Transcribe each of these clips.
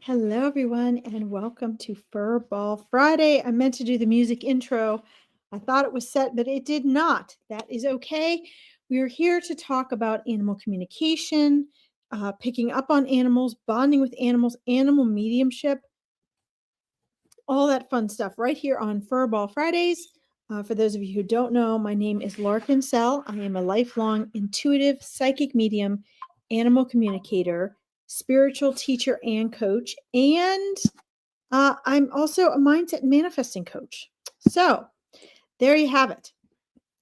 Hello, everyone, and welcome to Furball Friday. I meant to do the music intro. I thought it was set, but it did not. That is okay. We are here to talk about animal communication, picking up on animals, bonding with animals, animal mediumship, all that fun stuff right here on Furball Fridays. For those of you who don't know, my name is Larkin. I am a lifelong intuitive psychic medium, animal communicator, spiritual teacher, and coach. And I'm also a mindset manifesting coach. So there you have it.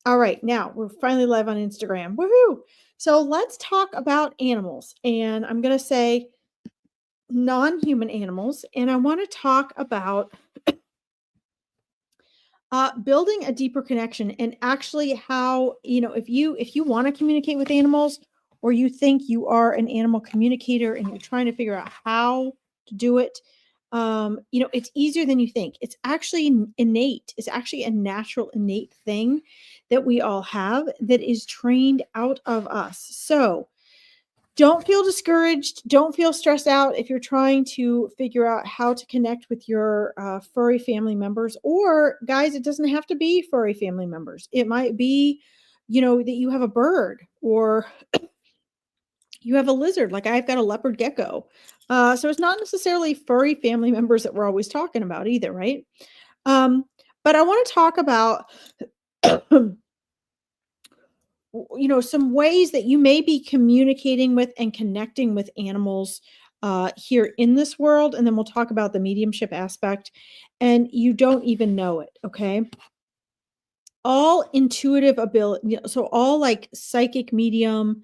All right, now we're finally live on Instagram. Woohoo! So let's talk about animals. And I'm going to say non human animals. And I want to talk about building a deeper connection and actually how, if you want to communicate with animals or you think you are an animal communicator and you're trying to figure out how to do it, it's easier than you think. It's actually innate. It's actually a natural innate thing that we all have that is trained out of us. So don't feel discouraged. Don't feel stressed out if you're trying to figure out how to connect with your furry family members. Or, guys, it doesn't have to be furry family members. It might be, that you have a bird or you have a lizard. Like I've got a leopard gecko. So it's not necessarily furry family members that we're always talking about either, right? But I want to talk about some ways that you may be communicating with and connecting with animals here in this world. And then we'll talk about the mediumship aspect. And you don't even know it. Okay. All intuitive ability. So all like psychic medium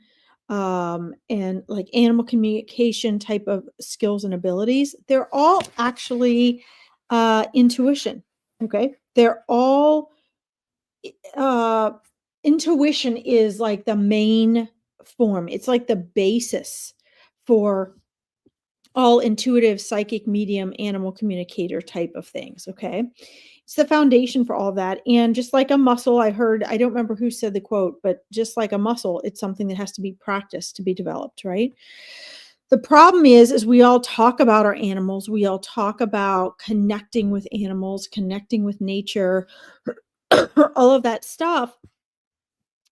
and like animal communication type of skills and abilities, they're all actually intuition. Okay. They're all uh intuition is like the main form. It's like the basis for all intuitive psychic medium animal communicator type of things. Okay, it's the foundation for all that. And just like a muscle, I don't remember who said the quote, but just like a muscle, it's something that has to be practiced to be developed, right? The problem is we all talk about our animals, we all talk about connecting with animals, connecting with nature, all of that stuff,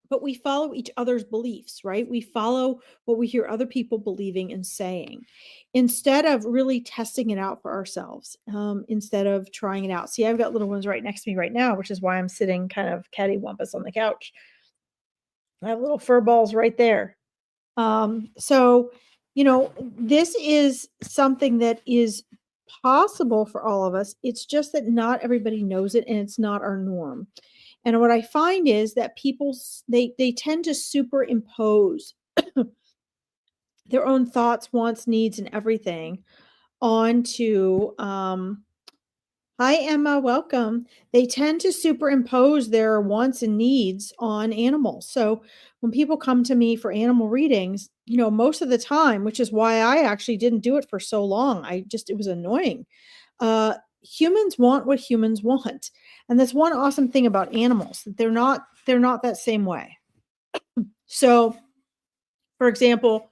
but we follow each other's beliefs, right? We follow what we hear other people believing and saying instead of really testing it out for ourselves, instead of trying it out. See, I've got little ones right next to me right now, which is why I'm sitting kind of cattywampus on the couch. I have little fur balls right there. So, this is something that is possible for all of us. It's just that not everybody knows it and it's not our norm. And what I find is that people they tend to superimpose their own thoughts, wants, needs, and everything onto hi Emma, welcome. They tend to superimpose their wants and needs on animals. So when people come to me for animal readings, most of the time, which is why I actually didn't do it for so long. It was annoying. Humans want what humans want. And that's one awesome thing about animals, that they're not that same way. So, for example,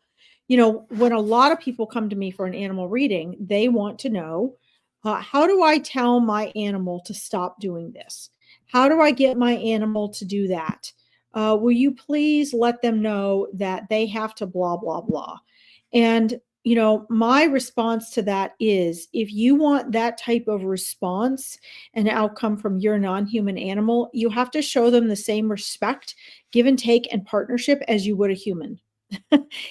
when a lot of people come to me for an animal reading, they want to know, how do I tell my animal to stop doing this? How do I get my animal to do that? Will you please let them know that they have to blah, blah, blah? And, my response to that is, if you want that type of response and outcome from your non human animal, you have to show them the same respect, give and take, and partnership as you would a human.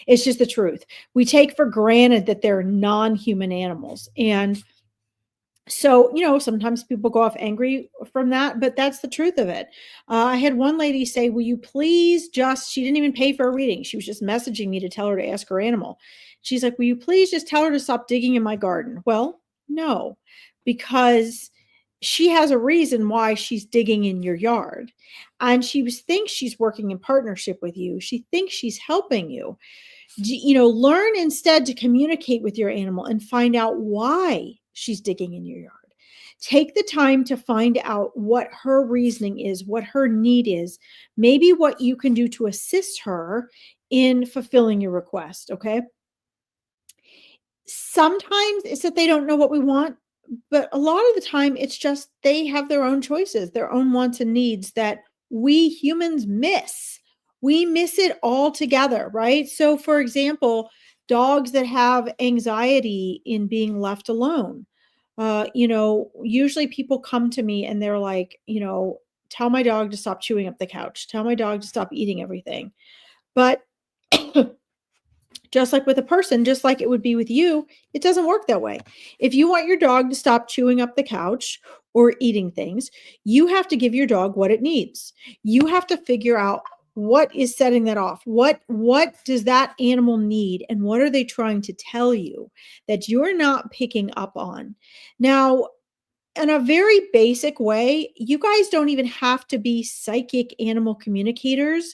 It's just the truth. We take for granted that they're non human animals. And so, sometimes people go off angry from that, but that's the truth of it. I had one lady say, will you please she didn't even pay for a reading. She was just messaging me to tell her to ask her animal. She's like, will you please just tell her to stop digging in my garden? Well, no, because she has a reason why she's digging in your yard. And thinks she's working in partnership with you. She thinks she's helping you. Learn instead to communicate with your animal and find out why she's digging in your yard. Take the time to find out what her reasoning is, what her need is, maybe what you can do to assist her in fulfilling your request. Okay. Sometimes it's that they don't know what we want, but a lot of the time it's just they have their own choices, their own wants and needs that we humans miss. We miss it altogether, right? So, for example, dogs that have anxiety in being left alone. Usually people come to me and they're like, tell my dog to stop chewing up the couch, tell my dog to stop eating everything. But just like with a person, just like it would be with you, it doesn't work that way. If you want your dog to stop chewing up the couch or eating things, you have to give your dog what it needs. You have to figure out what is setting that off. What does that animal need and what are they trying to tell you that you're not picking up on? Now, in a very basic way, you guys don't even have to be psychic animal communicators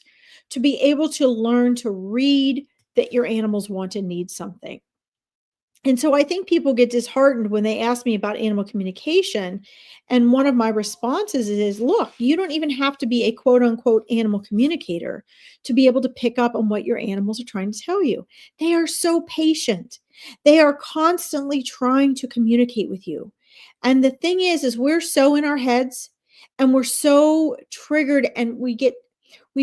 to be able to learn to read that your animals want and need something. And so I think people get disheartened when they ask me about animal communication. And one of my responses is, look, you don't even have to be a quote unquote animal communicator to be able to pick up on what your animals are trying to tell you. They are so patient. They are constantly trying to communicate with you. And the thing is we're so in our heads and we're so triggered and we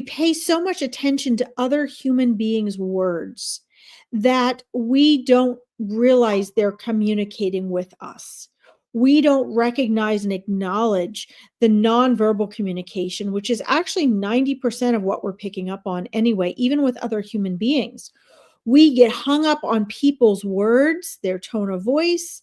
pay so much attention to other human beings' words that we don't realize they're communicating with us. We don't recognize and acknowledge the nonverbal communication, which is actually 90% of what we're picking up on anyway, even with other human beings. We get hung up on people's words, their tone of voice,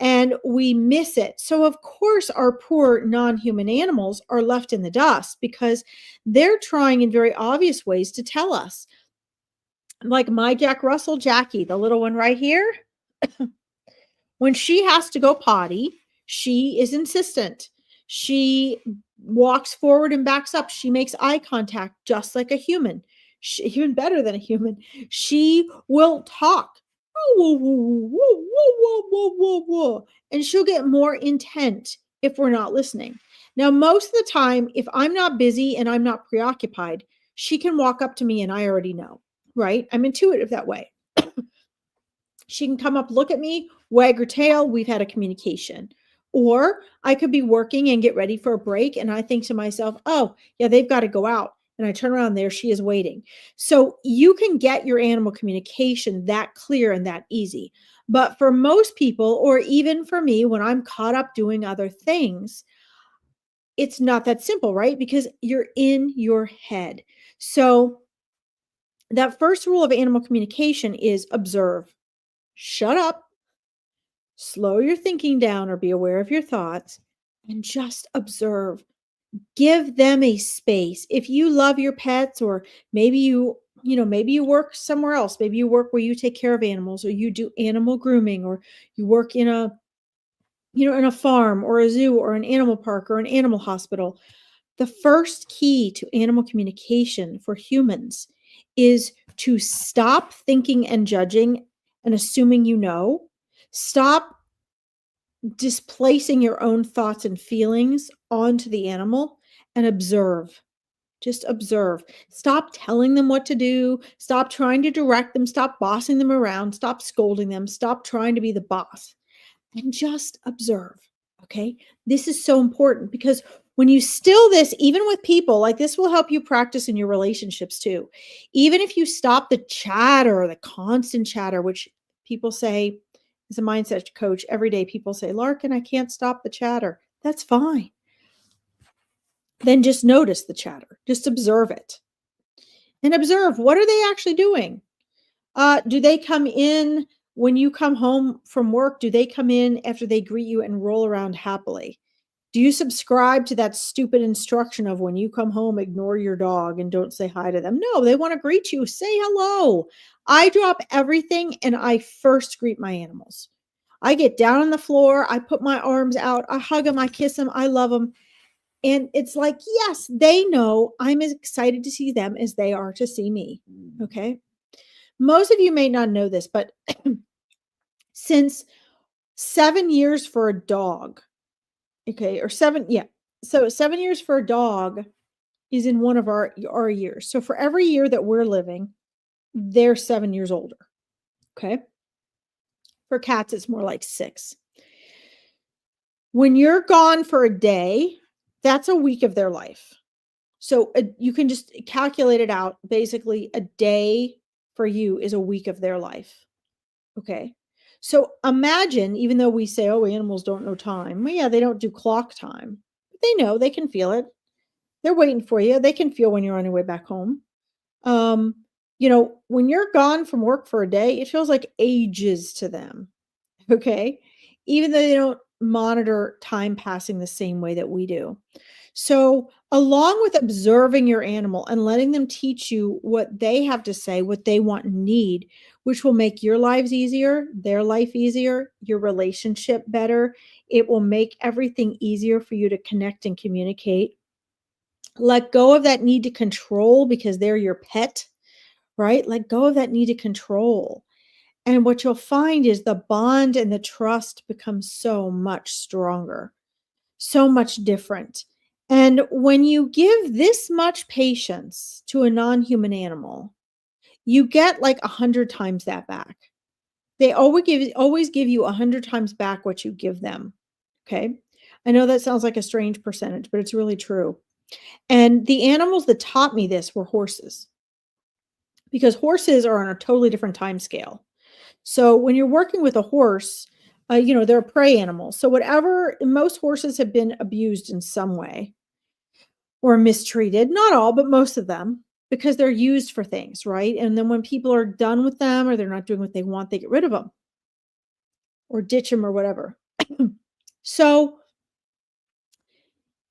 and we miss it. So, of course, our poor non human animals are left in the dust because they're trying in very obvious ways to tell us. Like my Jack Russell Jackie, the little one right here, when she has to go potty, she is insistent. She walks forward and backs up. She makes eye contact just like a human, even better than a human. She will talk. Whoa, whoa, whoa, whoa, whoa, whoa, whoa. And she'll get more intent if we're not listening. Now, most of the time, if I'm not busy and I'm not preoccupied, she can walk up to me and I already know, right? I'm intuitive that way. She can come up, look at me, wag her tail. We've had a communication. Or I could be working and get ready for a break. And I think to myself, oh, yeah, they've got to go out. And I turn around, there she is waiting. So you can get your animal communication that clear and that easy. But for most people, or even for me, when I'm caught up doing other things, it's not that simple, right? Because you're in your head. So that first rule of animal communication is observe. Shut up, slow your thinking down or be aware of your thoughts and just observe. Give them a space. If you love your pets or maybe maybe you work somewhere else, maybe you work where you take care of animals or you do animal grooming or you work in a farm or a zoo or an animal park or an animal hospital. The first key to animal communication for humans is to stop thinking and judging and assuming you know. Stop displacing your own thoughts and feelings onto the animal and observe. Just observe. Stop telling them what to do. Stop trying to direct them. Stop bossing them around. Stop scolding them. Stop trying to be the boss and just observe. Okay. This is so important because when you still this, even with people, like this will help you practice in your relationships too. Even if you stop the chatter, the constant chatter, which people say, as a mindset coach, every day people say, Larkin, I can't stop the chatter. That's fine. Then just notice the chatter, just observe it and observe what are they actually doing? Do they come in when you come home from work? Do they come in after they greet you and roll around happily? Do you subscribe to that stupid instruction of when you come home, ignore your dog and don't say hi to them? No, they want to greet you. Say hello. I drop everything and I first greet my animals. I get down on the floor. I put my arms out. I hug them. I kiss them. I love them. And it's like, yes, they know I'm as excited to see them as they are to see me. Okay. Most of you may not know this, but since 7 years for a dog, okay, or seven, yeah. So 7 years for a dog is in one of our years. So for every year that we're living, they're 7 years older. Okay. For cats, it's more like 6. When you're gone for a day, that's a week of their life. So, you can just calculate it out. Basically, a day for you is a week of their life. Okay. So imagine, even though we say, oh, animals don't know time. Well, yeah, they don't do clock time, but they know, they can feel it. They're waiting for you. They can feel when you're on your way back home. Um, when you're gone from work for a day, it feels like ages to them. Okay. Even though they don't monitor time passing the same way that we do. So, along with observing your animal and letting them teach you what they have to say, what they want and need, which will make your lives easier, their life easier, your relationship better. It will make everything easier for you to connect and communicate. Let go of that need to control because they're your pet, right? Let go of that need to control. And what you'll find is the bond and the trust becomes so much stronger, so much different. And when you give this much patience to a non-human animal, you get like 100 times that back. They always give you 100 times back what you give them. Okay. I know that sounds like a strange percentage, but it's really true. And the animals that taught me this were horses, because horses are on a totally different time scale. So when you're working with a horse, they're a prey animal. So most horses have been abused in some way or mistreated, not all, but most of them, because they're used for things, right? And then when people are done with them or they're not doing what they want, they get rid of them or ditch them or whatever. So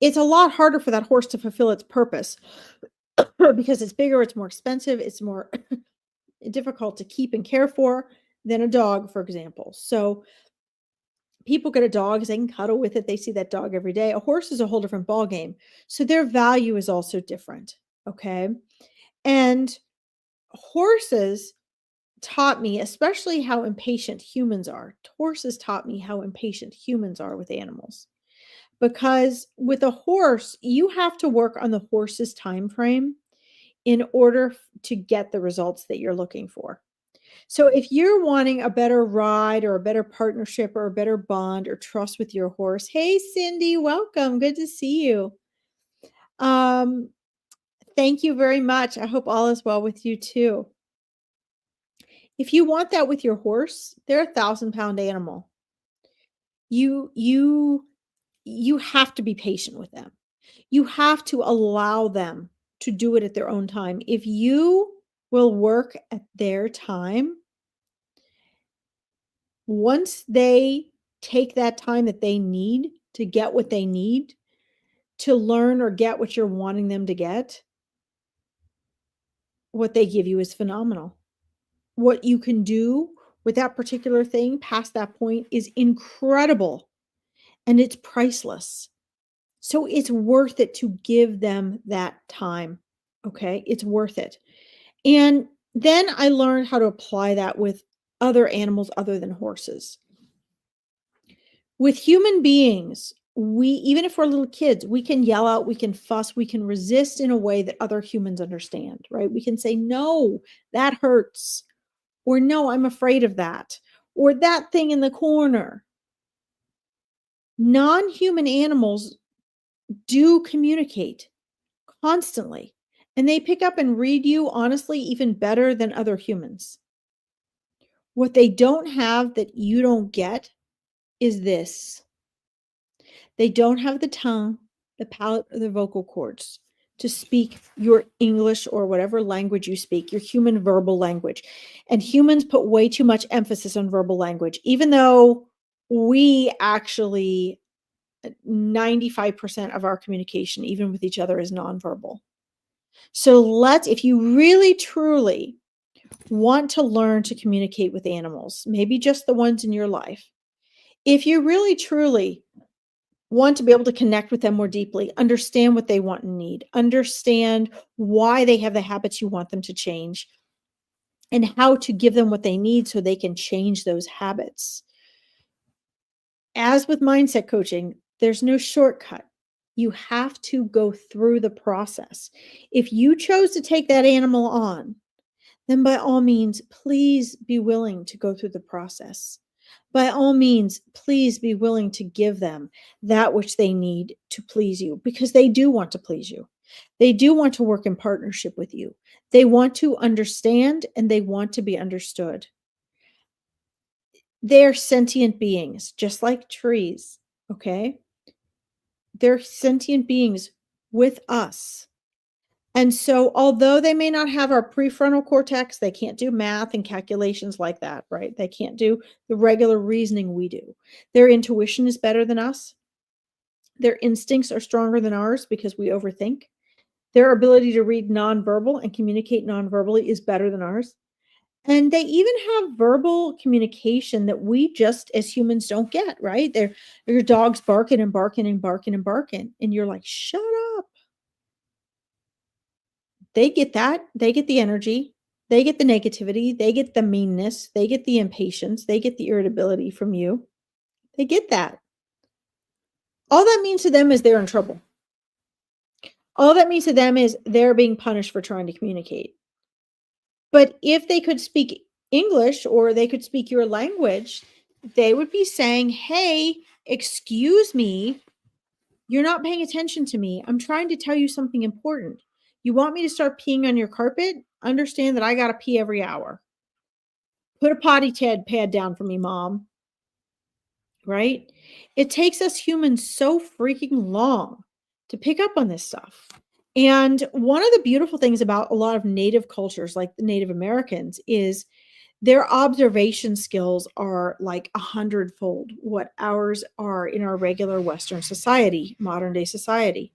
it's a lot harder for that horse to fulfill its purpose because it's bigger, it's more expensive, it's more difficult to keep and care for than a dog, for example. So people get a dog, they can cuddle with it, they see that dog every day. A horse is a whole different ball game. So their value is also different. Okay. And horses taught me, especially how impatient humans are. Horses taught me how impatient humans are with animals. Because with a horse, you have to work on the horse's time frame in order to get the results that you're looking for. So if you're wanting a better ride or a better partnership or a better bond or trust with your horse, hey Cindy, welcome. Good to see you. Um, thank you very much. I hope all is well with you too. If you want that with your horse, they're 1,000-pound animal. You have to be patient with them. You have to allow them to do it at their own time. If you will work at their time, once they take that time that they need to get what they need to learn or get what you're wanting them to get, what they give you is phenomenal. What you can do with that particular thing past that point is incredible and it's priceless. So it's worth it to give them that time. Okay. It's worth it. And then I learned how to apply that with other animals other than horses. With human beings, even if we're little kids, we can yell out, we can fuss, we can resist in a way that other humans understand, right? We can say, no, that hurts. Or no, I'm afraid of that. Or that thing in the corner. Non-human animals do communicate constantly. And they pick up and read you, honestly, even better than other humans. What they don't have that you don't get is this. They don't have the tongue, the palate, or the vocal cords to speak your English or whatever language you speak, your human verbal language. And humans put way too much emphasis on verbal language, even though we actually, 95% of our communication, even with each other, is nonverbal. So if you really truly want to learn to communicate with animals, maybe just the ones in your life, if you really truly want to be able to connect with them more deeply, understand what they want and need, understand why they have the habits you want them to change, and how to give them what they need so they can change those habits. As with mindset coaching, there's no shortcut. You have to go through the process. If you chose to take that animal on, then by all means, please be willing to go through the process. By all means, please be willing to give them that which they need to please you, because they do want to please you. They do want to work in partnership with you. They want to understand and they want to be understood. They're sentient beings, just like trees, okay? They're sentient beings with us. And so, although they may not have our prefrontal cortex, they can't do math and calculations like that, right? They can't do the regular reasoning we do. Their intuition is better than us. Their instincts are stronger than ours because we overthink. Their ability to read nonverbal and communicate nonverbally is better than ours. And they even have verbal communication that we just as humans don't get, right? Your dog's barking and barking and barking and barking. And you're like, shut up. They get that. They get the energy. They get the negativity. They get the meanness. They get the impatience. They get the irritability from you. They get that. All that means to them is they're in trouble. All that means to them is they're being punished for trying to communicate. But if they could speak English or they could speak your language, they would be saying, hey, excuse me, you're not paying attention to me. I'm trying to tell you something important. You want me to start peeing on your carpet? Understand that I got to pee every hour. Put a potty pad down for me, mom. Right? It takes us humans so freaking long to pick up on this stuff. And one of the beautiful things about a lot of native cultures, like the Native Americans, is their observation skills are like 100-fold what ours are in our regular Western society, modern day society.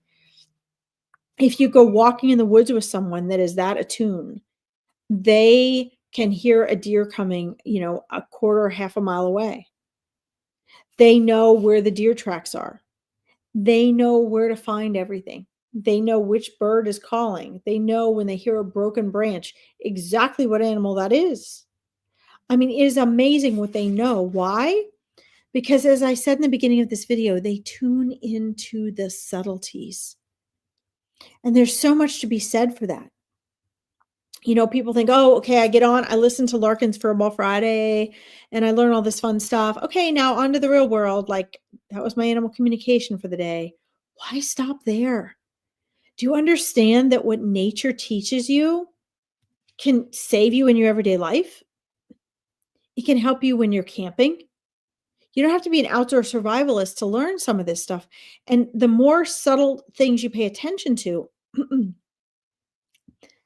If you go walking in the woods with someone that is that attuned, they can hear a deer coming, a quarter, half a mile away. They know where the deer tracks are. They know where to find everything. They know which bird is calling. They know when they hear a broken branch, exactly what animal that is. I mean, it is amazing what they know. Why? Because as I said in the beginning of this video, they tune into the subtleties. And there's so much to be said for that. People think, oh, okay, I get on, I listen to Larkin's Furball Friday, and I learn all this fun stuff. Okay, now on to the real world. Like, that was my animal communication for the day. Why stop there? Do you understand that what nature teaches you can save you in your everyday life? It can help you when you're camping. You don't have to be an outdoor survivalist to learn some of this stuff. And the more subtle things you pay attention to,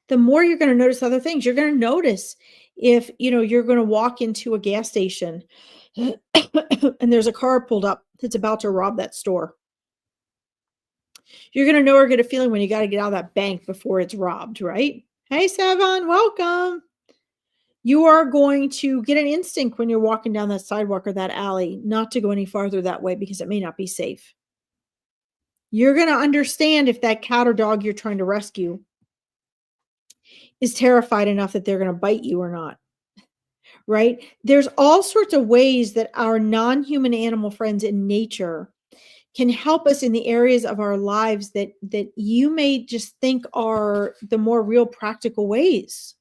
the more you're going to notice other things. You're going to notice if, you're going to walk into a gas station and there's a car pulled up that's about to rob that store. You're going to know or get a feeling when you got to get out of that bank before it's robbed, right? Hey, Savon, welcome. You are going to get an instinct when you're walking down that sidewalk or that alley not to go any farther that way because it may not be safe. You're going to understand if that cat or dog you're trying to rescue is terrified enough that they're going to bite you or not. Right? There's all sorts of ways that our non-human animal friends in nature can help us in the areas of our lives that you may just think are the more real practical ways.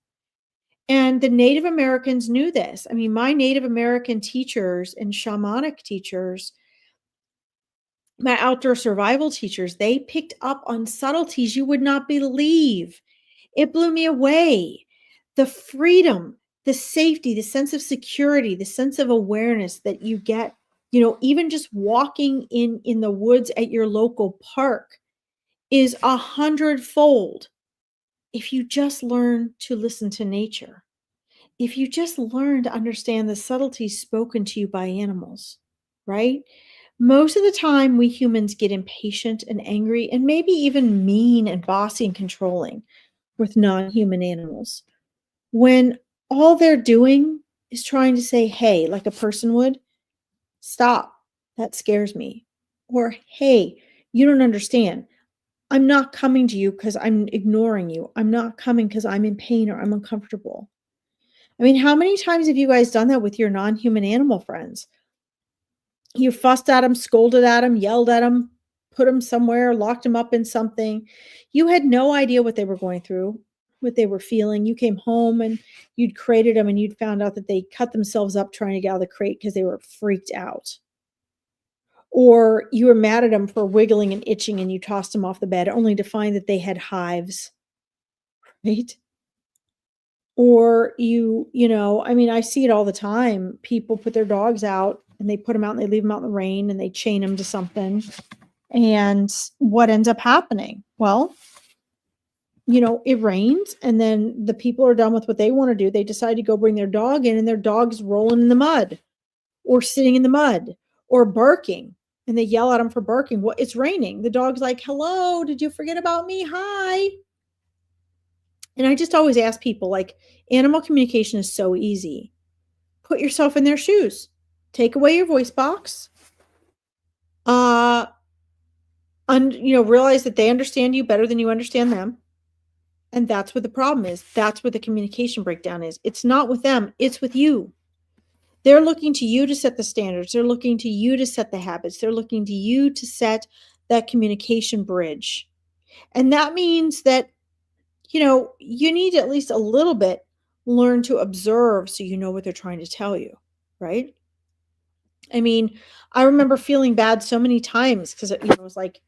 And the Native Americans knew this. I mean, my Native American teachers and shamanic teachers, my outdoor survival teachers, they picked up on subtleties you would not believe. It blew me away. The freedom, the safety, the sense of security, the sense of awareness that you get, even just walking in the woods at your local park is 100-fold if you just learn to listen to nature. If you just learn to understand the subtleties spoken to you by animals, right? Most of the time, we humans get impatient and angry and maybe even mean and bossy and controlling with non-human animals when all they're doing is trying to say, hey, like a person would, stop, that scares me. Or, hey, you don't understand. I'm not coming to you because I'm ignoring you. I'm not coming because I'm in pain or I'm uncomfortable. I mean, how many times have you guys done that with your non-human animal friends? You fussed at them, scolded at them, yelled at them, put them somewhere, locked them up in something. You had no idea what they were going through. what they were feeling. You came home and you'd crated them and you'd found out that they cut themselves up trying to get out of the crate because they were freaked out. Or you were mad at them for wiggling and itching and you tossed them off the bed only to find that they had hives, right? Or I mean, I see it all the time. People put their dogs out and they put them out and they leave them out in the rain and they chain them to something. And what ends up happening? Well, it rains and then the people are done with what they want to do. They decide to go bring their dog in and their dog's rolling in the mud or sitting in the mud or barking. And they yell at them for barking. Well, it's raining. The dog's like, hello, did you forget about me? Hi. And I just always ask people, like, animal communication is so easy. Put yourself in their shoes. Take away your voice box. Realize that they understand you better than you understand them. And that's what the problem is. That's where the communication breakdown is. It's not with them. It's with you. They're looking to you to set the standards. They're looking to you to set the habits. They're looking to you to set that communication bridge. And that means that, you need to at least a little bit learn to observe so you know what they're trying to tell you, right? I mean, I remember feeling bad so many times because it was like,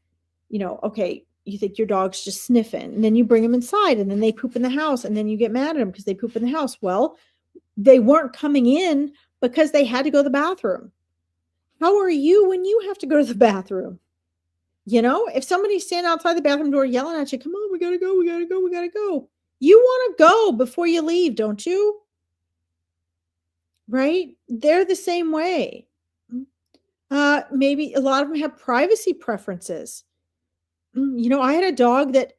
okay, you think your dog's just sniffing, and then you bring them inside, and then they poop in the house, and then you get mad at them because they poop in the house. Well, they weren't coming in because they had to go to the bathroom. How are you when you have to go to the bathroom? If somebody's standing outside the bathroom door yelling at you, come on, we gotta go, we gotta go, we gotta go. You want to go before you leave, don't you? Right? They're the same way. Maybe a lot of them have privacy preferences. I had a dog that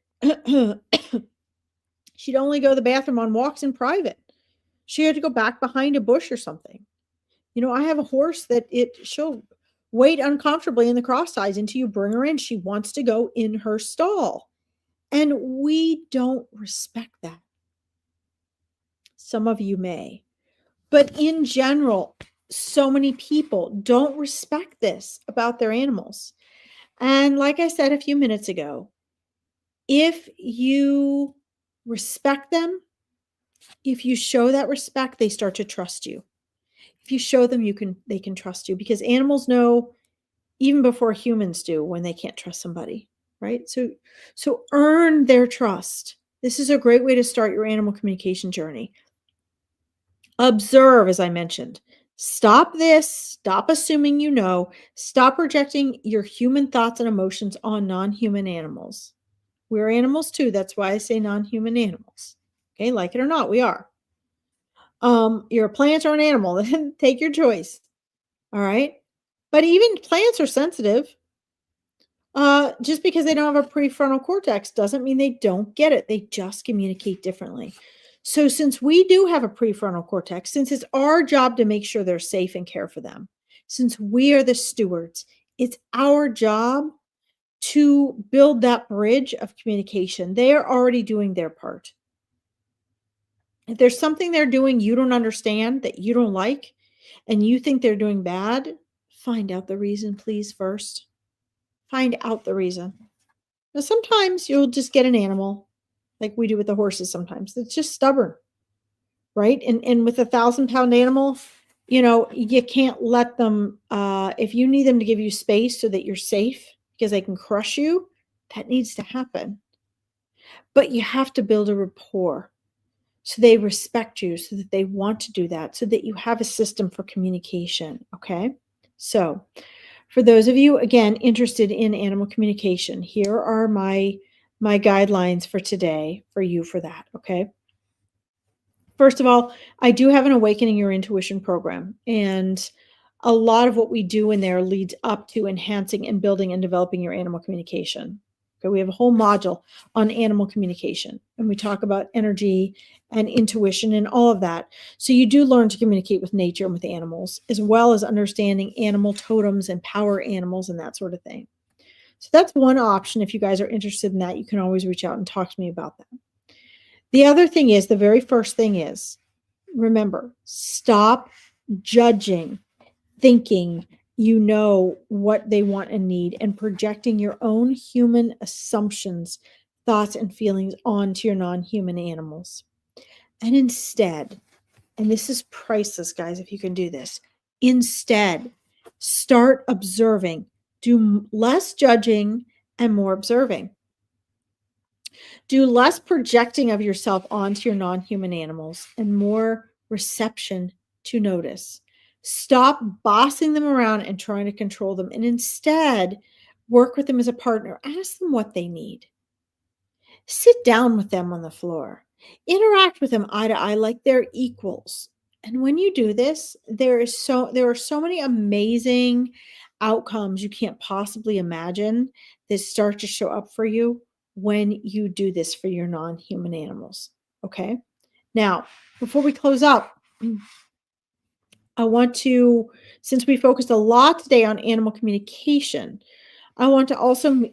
she'd only go to the bathroom on walks in private. She had to go back behind a bush or something. I have a horse that she'll wait uncomfortably in the cross ties until you bring her in. She wants to go in her stall. And we don't respect that. Some of you may. But in general, so many people don't respect this about their animals. And like I said a few minutes ago, if you respect them, if you show that respect, they start to trust you. If you show them, they can trust you, because animals know even before humans do when they can't trust somebody, right? So earn their trust. This is a great way to start your animal communication journey. Observe, as I mentioned. Stop this. Stop assuming you know. Stop projecting your human thoughts and emotions on non-human animals. We're animals too. That's why I say non-human animals. Okay, like it or not, we are. You're a plant or an animal, then take your choice. All right. But even plants are sensitive. Just because they don't have a prefrontal cortex doesn't mean they don't get it. They just communicate differently. So since we do have a prefrontal cortex, since it's our job to make sure they're safe and care for them, since we are the stewards, it's our job to build that bridge of communication. They are already doing their part. If there's something they're doing you don't understand, that you don't like, and you think they're doing bad, find out the reason, please, first. Find out the reason. Now, sometimes you'll just get an animal, like we do with the horses sometimes, that's just stubborn, right? And with a 1,000-pound animal, you can't let them, if you need them to give you space so that you're safe because they can crush you, that needs to happen. But you have to build a rapport so they respect you, so that they want to do that, so that you have a system for communication, okay? So for those of you, again, interested in animal communication, here are my guidelines for today for you for that, okay? First of all, I do have an Awakening Your Intuition program, and a lot of what we do in there leads up to enhancing and building and developing your animal communication. Okay, we have a whole module on animal communication, and we talk about energy and intuition and all of that. So you do learn to communicate with nature and with animals, as well as understanding animal totems and power animals and that sort of thing. So that's one option. If you guys are interested in that, you can always reach out and talk to me about that. The other thing is, the very first thing is, remember, stop judging, thinking you know what they want and need, and projecting your own human assumptions thoughts and feelings onto your non-human animals. And instead, and this is priceless, guys, if you can do this, instead, start observing. Do less judging and more observing. Do less projecting of yourself onto your non-human animals and more reception to notice. Stop bossing them around and trying to control them, and instead work with them as a partner. Ask them what they need. Sit down with them on the floor. Interact with them eye to eye like they're equals. And when you do this, there are so many amazing outcomes you can't possibly imagine that start to show up for you when you do this for your non-human animals. Okay? Now, before we close up, I want to, since we focused a lot today on animal communication, I want to also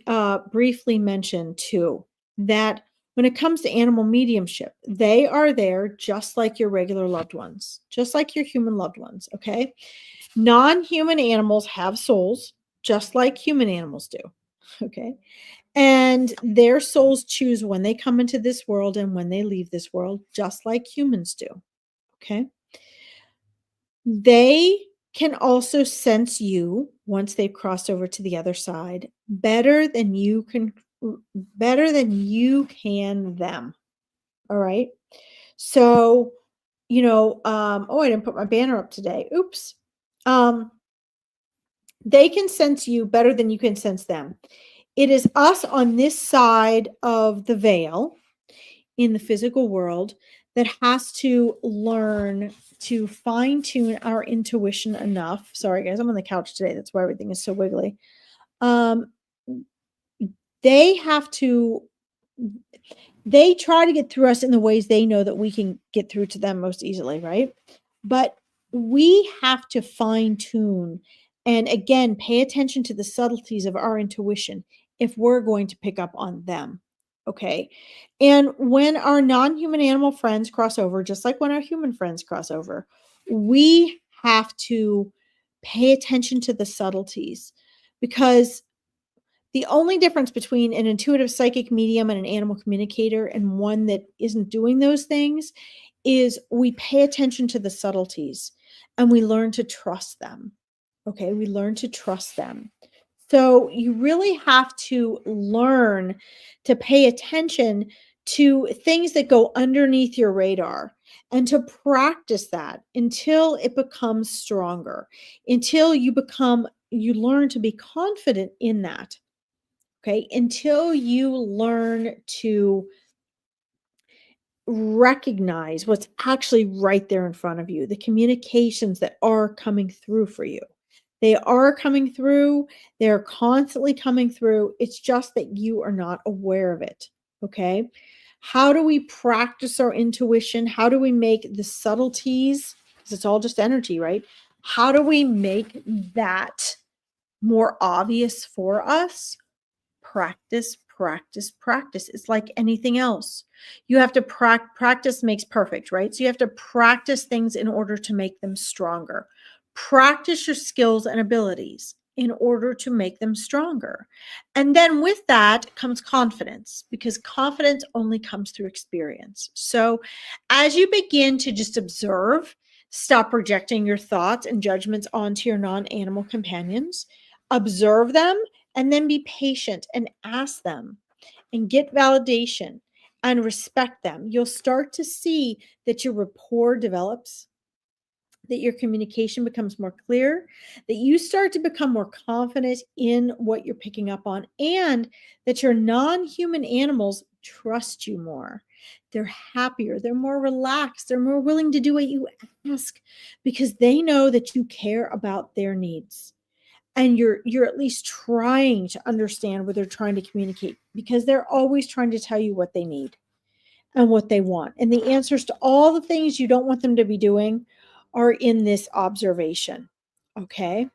briefly mention too that when it comes to animal mediumship, they are there just like your regular loved ones, just like your human loved ones. Okay. Non human animals have souls, just like human animals do. Okay. And their souls choose when they come into this world and when they leave this world, just like humans do. Okay. They can also sense you once they've crossed over to the other side better than you can them. All right. So, oh, I didn't put my banner up today. Oops. They can sense you better than you can sense them. It is us on this side of the veil in the physical world that has to learn to fine tune our intuition enough. Sorry, guys, I'm on the couch today. That's why everything is so wiggly. Um, they have to, they try to get through us in the ways they know that we can get through to them most easily, right? But we have to fine tune and again pay attention to the subtleties of our intuition if we're going to pick up on them. Okay. And when our non human animal friends cross over, just like when our human friends cross over, we have to pay attention to the subtleties because the only difference between an intuitive psychic medium and an animal communicator and one that isn't doing those things is we pay attention to the subtleties and we learn to trust them. Okay, we learn to trust them. So you really have to learn to pay attention to things that go underneath your radar and to practice that until it becomes stronger, until you learn to be confident in that. Okay, until you learn to recognize what's actually right there in front of you, the communications that are coming through for you. They are coming through, they're constantly coming through. It's just that you are not aware of it. Okay. How do we practice our intuition? How do we make the subtleties? Because it's all just energy, right? How do we make that more obvious for us? Practice, practice, practice. It's like anything else. You have to practice makes perfect, right? So you have to practice things in order to make them stronger. Practice your skills and abilities in order to make them stronger. And then with that comes confidence because confidence only comes through experience. So as you begin to just observe, stop projecting your thoughts and judgments onto your non-animal companions, observe them, and then be patient and ask them and get validation and respect them. You'll start to see that your rapport develops, that your communication becomes more clear, that you start to become more confident in what you're picking up on, and that your non human animals trust you more. They're happier, they're more relaxed, they're more willing to do what you ask because they know that you care about their needs and you're at least trying to understand what they're trying to communicate because they're always trying to tell you what they need and what they want. And the answers to all the things you don't want them to be doing are in this observation. Okay.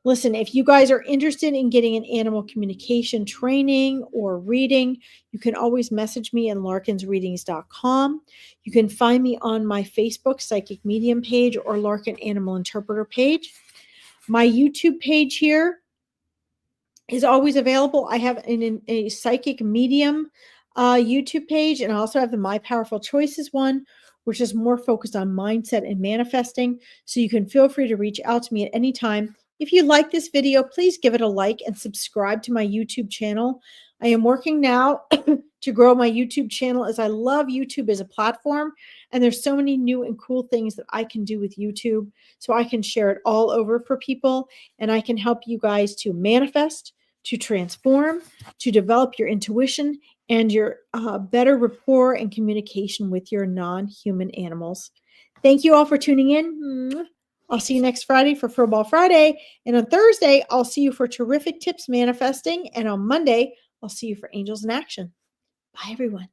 Listen, if you guys are interested in getting an animal communication training or reading, you can always message me at larkinsreadings.com. You can find me on my Facebook Psychic Medium page or Larkin Animal Interpreter page. My YouTube page here is always available. I have a psychic medium YouTube page, and I also have the My Powerful Choices one, which is more focused on mindset and manifesting. So you can feel free to reach out to me at any time. If you like this video, please give it a like and subscribe to my YouTube channel. I am working now to grow my YouTube channel as I love YouTube as a platform. And there's so many new and cool things that I can do with YouTube. So I can share it all over for people, and I can help you guys to manifest, to transform, to develop your intuition and your better rapport and communication with your non-human animals. Thank you all for tuning in. I'll see you next Friday for Furball Friday. And on Thursday, I'll see you for terrific tips manifesting. And on Monday, I'll see you for Angels in Action. Bye, everyone.